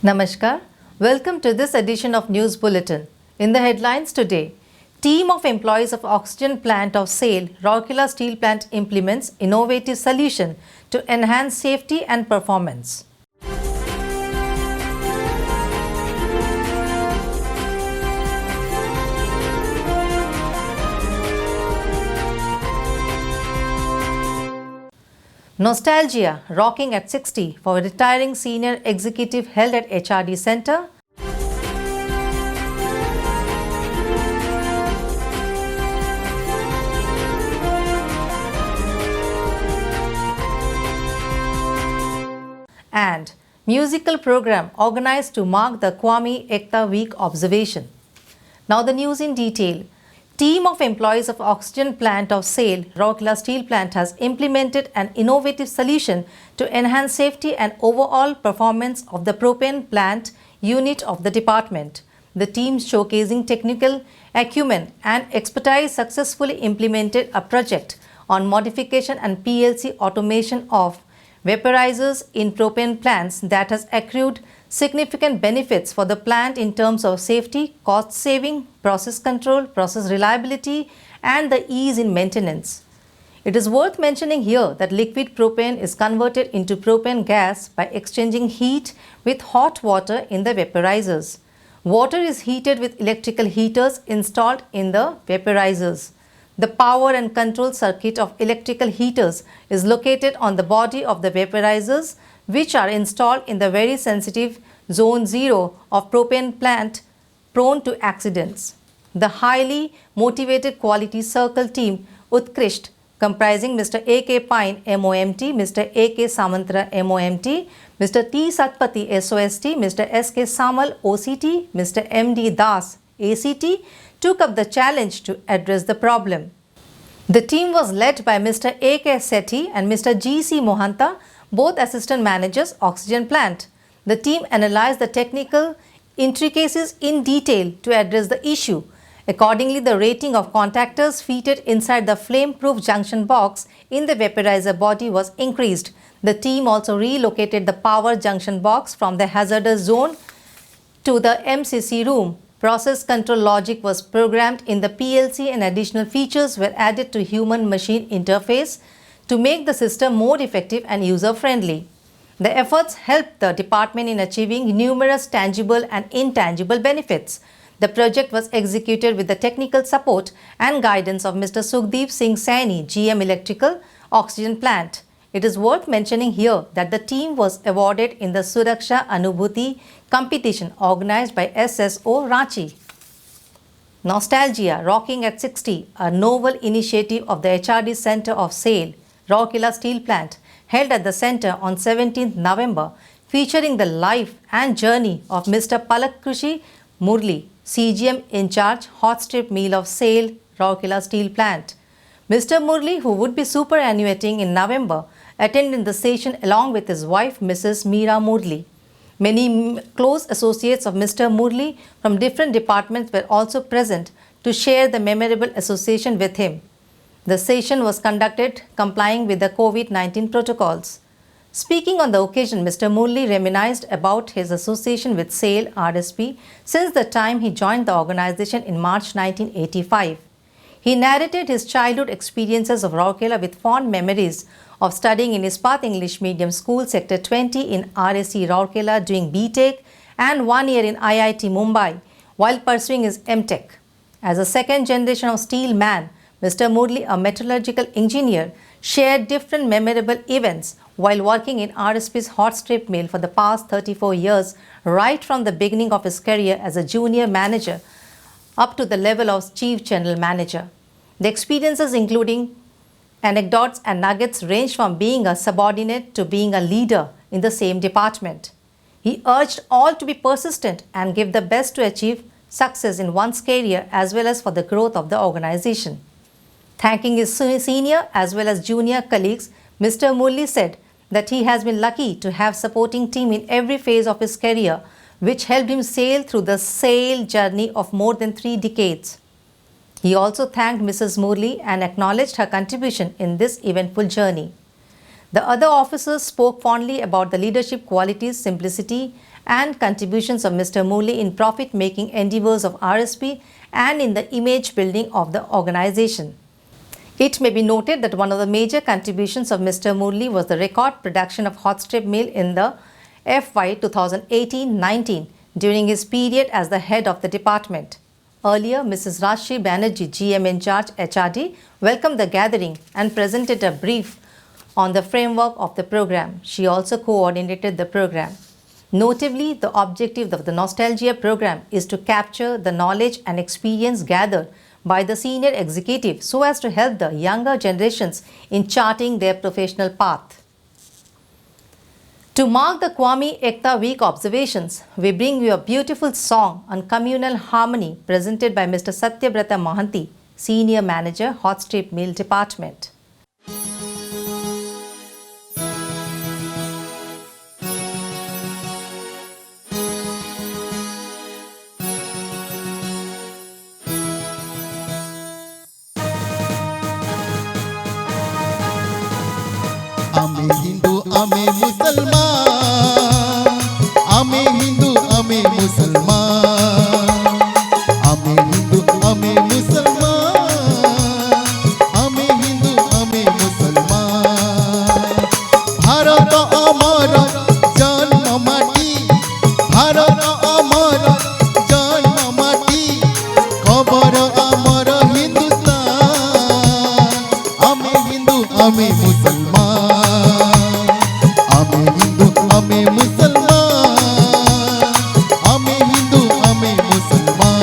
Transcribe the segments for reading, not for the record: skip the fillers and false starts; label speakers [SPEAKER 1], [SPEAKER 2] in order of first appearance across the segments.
[SPEAKER 1] Namaskar. Welcome to this edition of News Bulletin. In the headlines today, team of employees of oxygen plant of SAIL, Rourkela Steel Plant implements innovative solution to enhance safety and performance. Nostalgia, rocking at 60 for a retiring senior executive held at HRD Center. And musical program organized to mark the Kwame Ekta Week observation. Now the news in detail. Team of employees of oxygen plant of SAIL, Rourkela Steel Plant has implemented an innovative solution to enhance safety and overall performance of the propane plant unit of the department. The team, showcasing technical acumen and expertise, successfully implemented a project on modification and PLC automation of vaporizers in propane plants that has accrued significant benefits for the plant in terms of safety, cost saving, process control, process reliability, and the ease in maintenance. It is worth mentioning here that liquid propane is converted into propane gas by exchanging heat with hot water in the vaporizers. Water is heated with electrical heaters installed in the vaporizers. The power and control circuit of electrical heaters is located on the body of the vaporizers, which are installed in the very sensitive zone 0 of propane plant prone to accidents. The highly motivated quality circle team Utkrisht, comprising Mr. A.K. Pine MOMT, Mr. A.K. Samantra MOMT, Mr. T. Satpati SOST, Mr. S.K. Samal OCT, Mr. M.D. Das ACT, took up the challenge to address the problem. The team was led by Mr. A.K. Sethi and Mr. G.C. Mohanta, both assistant managers, oxygen plant. The team analyzed the technical intricacies in detail to address the issue. Accordingly, the rating of contactors fitted inside the flame-proof junction box in the vaporizer body was increased. The team also relocated the power junction box from the hazardous zone to the MCC room. Process control logic was programmed in the PLC and additional features were added to human-machine interface to make the system more effective and user-friendly. The efforts helped the department in achieving numerous tangible and intangible benefits. The project was executed with the technical support and guidance of Mr. Sukhdeep Singh Saini, GM Electrical, Oxygen Plant. It is worth mentioning here that the team was awarded in the Suraksha Anubhuti competition organized by SSO Ranchi. Nostalgia, rocking at 60, a novel initiative of the HRD Center of SAIL, Rourkela Steel Plant, held at the center on 17th November, featuring the life and journey of Mr. Palakrushi Murli, CGM in charge, hot strip mill of SAIL, Rourkela Steel Plant. Mr. Murli, who would be superannuating in November, attended the session along with his wife, Mrs. Meera Murli. Many close associates of Mr. Murli from different departments were also present to share the memorable association with him. The session was conducted complying with the COVID-19 protocols. Speaking on the occasion, Mr. Murli reminisced about his association with SAIL RSP since the time he joined the organization in March 1985. He narrated his childhood experiences of Rourkela with fond memories of studying in Ispat English Medium School, Sector 20 in RSC Rourkela doing BTech and 1 year in IIT Mumbai while pursuing his MTech. As a second generation of steel man, Mr. Murli, a metallurgical engineer, shared different memorable events while working in RSP's hot strip mill for the past 34 years, right from the beginning of his career as a junior manager up to the level of chief general manager. The experiences, including anecdotes and nuggets, range from being a subordinate to being a leader in the same department. He urged all to be persistent and give the best to achieve success in one's career as well as for the growth of the organization. Thanking his senior as well as junior colleagues, Mr. Murli said that he has been lucky to have supporting team in every phase of his career, which helped him sail through the SAIL journey of more than 3 decades. He also thanked Mrs. Murli and acknowledged her contribution in this eventful journey. The other officers spoke fondly about the leadership qualities, simplicity and contributions of Mr. Murli in profit-making endeavors of RSP and in the image building of the organization. It may be noted that one of the major contributions of Mr. Murli was the record production of hot strip mill in the FY 2018-19 during his period as the head of the department. Earlier, Mrs. Rashri Banerjee, GM in charge HRD, welcomed the gathering and presented a brief on the framework of the program. She also coordinated the program. Notably, the objective of the Nostalgia program is to capture the knowledge and experience gathered by the senior executive so as to help the younger generations in charting their professional path. To mark the Kwame Ekta Week observations, we bring you a beautiful song on communal harmony presented by Mr. Satyabrata Mahanti, Senior Manager, Hot Strip Mill Department.
[SPEAKER 2] आमे हिंदू आमे मुसलमान, आमे हिंदू आमे मुसलमान, आमे हिंदू आमे मुसलमान, आमे हिंदू आमे मुसलमान। भारत अमर जन्म माटी, भारत अमर जन्म माटी, खबर अमर हिंदुस्तान। आमे हिंदू आमे मुसलमान, आमे मुसलमान, आमे हिंदू आमे मुसलमान।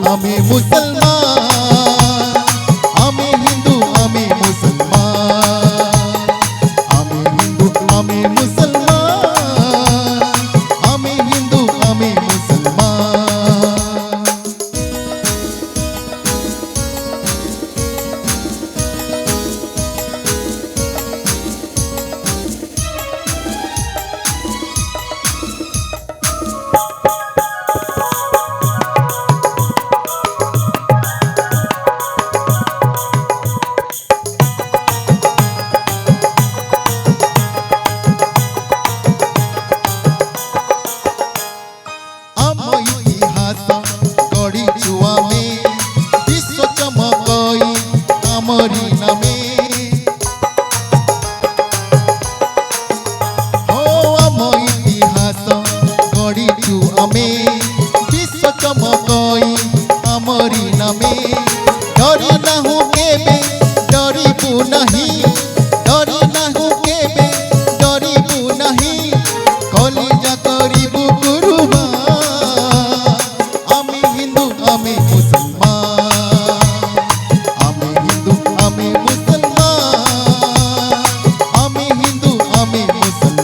[SPEAKER 2] आमे मुसलमान, आमे हिंदू आमे मुसलमान, आमे हिंदू आमे मुसलमान, आमे हिंदू आमे मुसलमान। আমরি নামে ও আম ইতিহাস গড়িছু আমি বিশ্ব চমকই আমরি নামে ডরি নাহু কেবে ডরিবু নাহি ডরি নাহু কেবে ডরিবু নাহি কলিজা করিবু কুরবান আমি হিন্দু আমি মুসলমান আমি হিন্দু আমি মুসলমান আমি হিন্দু আমি মুসলমান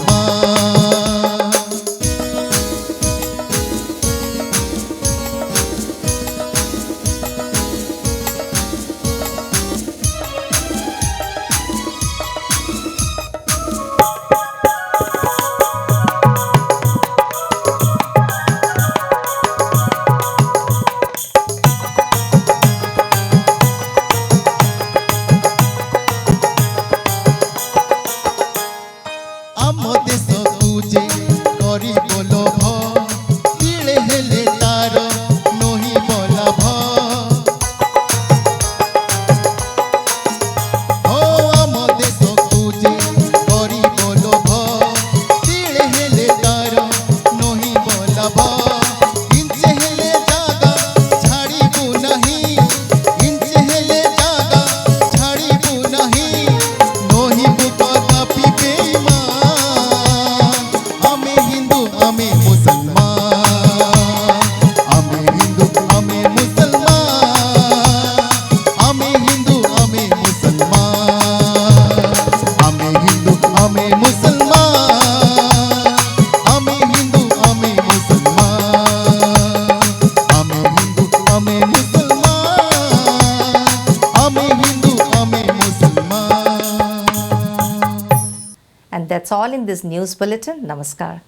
[SPEAKER 1] And that's all in this news bulletin. Namaskar.